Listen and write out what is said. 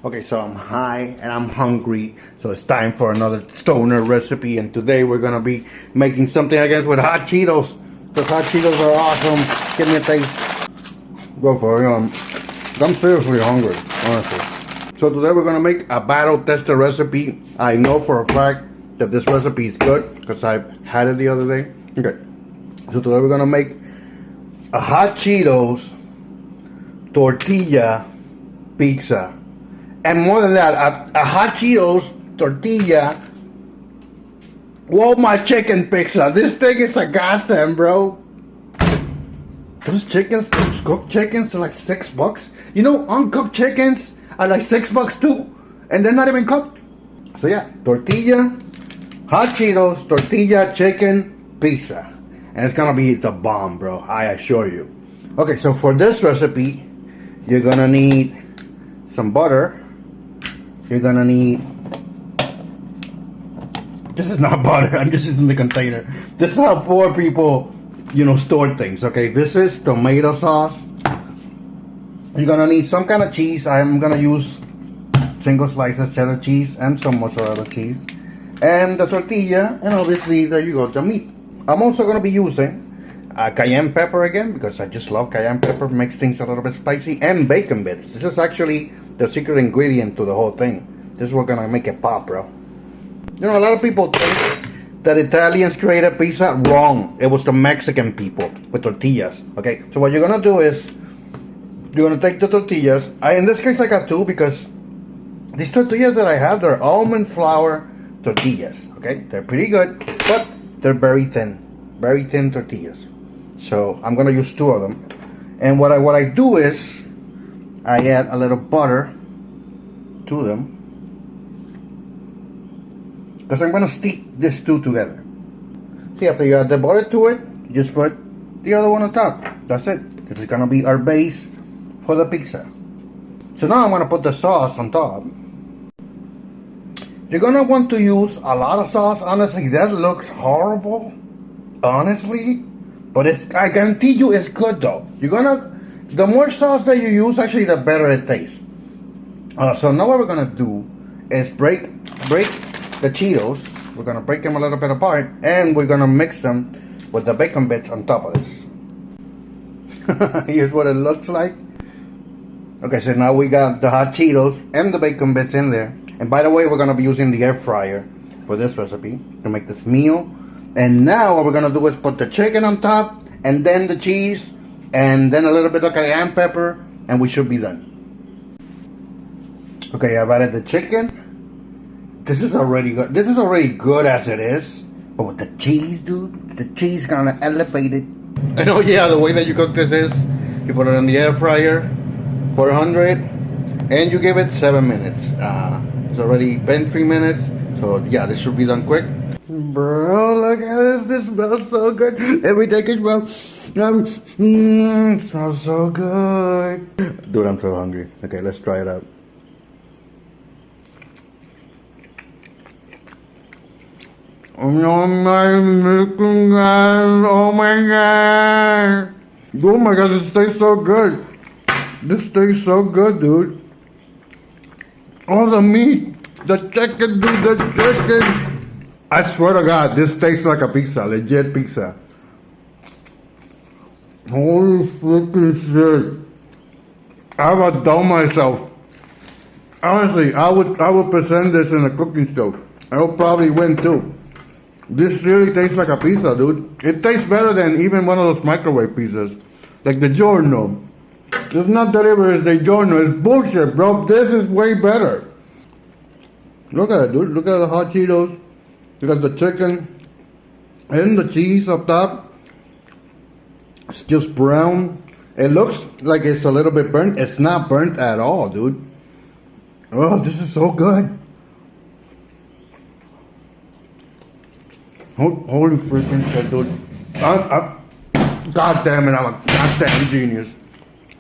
Okay, so I'm high and I'm hungry, so it's time for another stoner recipe. And today we're gonna be making something, I guess, with hot Cheetos. Because hot Cheetos are awesome. Give me a taste. Go for it. I'm seriously hungry, honestly. So today we're gonna make a battle tester recipe. I know for a fact that this recipe is good because I had it the other day. Okay, so today we're gonna make a hot Cheetos tortilla pizza. And more than that, a hot Cheetos tortilla Walmart chicken pizza. This thing is a godsend, bro. Those chickens, those cooked chickens are like $6. You know, uncooked chickens are like $6 too. And they're not even cooked. So yeah, tortilla, hot Cheetos, tortilla chicken pizza. And it's gonna be the bomb, bro. I assure you. Okay, so for this recipe, you're gonna need some butter. You're gonna need, this is not butter, I'm just using the container. This is how poor people, store things, okay? This is tomato sauce. You're gonna need some kind of cheese. I'm gonna use single slices cheddar cheese and some mozzarella cheese. And the tortilla, and obviously there you go, the meat. I'm also gonna be using cayenne pepper again, because I just love cayenne pepper, makes things a little bit spicy, and bacon bits. This is actually the secret ingredient to the whole thing. This is what's gonna make it pop, bro. You know, a lot of people think that Italians created pizza. Wrong. It was the Mexican people with tortillas. Okay, so what you're gonna do is you're gonna take the tortillas. In this case I got two because these tortillas that I have, they're almond flour tortillas. Okay, they're pretty good, but they're very thin tortillas. So I'm gonna use two of them. And what I do is I add a little butter to them because I'm gonna stick these two together. See, after you add the butter to it, you just put the other one on top. That's it. This is gonna be our base for the pizza. So now I'm gonna put the sauce on top. You're gonna want to use a lot of sauce. Honestly, that looks horrible, honestly, but I guarantee you it's good though. The more sauce that you use, actually, the better it tastes. So now what we're gonna do is break the Cheetos. We're gonna break them a little bit apart, and we're gonna mix them with the bacon bits on top of this. Here's what it looks like. Okay, so now we got the hot Cheetos and the bacon bits in there. And by the way, we're gonna be using the air fryer for this recipe to make this meal. And now what we're gonna do is put the chicken on top, and then the cheese, and then a little bit of cayenne pepper, and we should be done. Okay, I've added the chicken. This is already good. This is already good as it is, but with the cheese, dude, the cheese gonna elevate it. And oh yeah, the way that you cook this is you put it in the air fryer, 400, and you give it 7 minutes. It's already been 3 minutes, so yeah, this should be done quick. Bro, look at this. This smells so good. Every take a smell. Smells so good. Dude, I'm so hungry. Okay, let's try it out. Oh my god. Oh my god, this tastes so good. This tastes so good, dude. Oh, the meat. The chicken, dude, the chicken. I swear to God, this tastes like a pizza, legit pizza. Holy freaking shit! I've outdone myself. Honestly, I would present this in a cooking show. I would probably win too. This really tastes like a pizza, dude. It tastes better than even one of those microwave pizzas, like the Giorno. It's not delivered as the Giorno. It's bullshit, bro. This is way better. Look at it, dude. Look at the hot Cheetos. You got the chicken and the cheese up top. It's just brown. It looks like it's a little bit burnt. It's not burnt at all, dude. Oh, this is so good. Holy freaking shit, dude. God damn it, I'm a goddamn genius.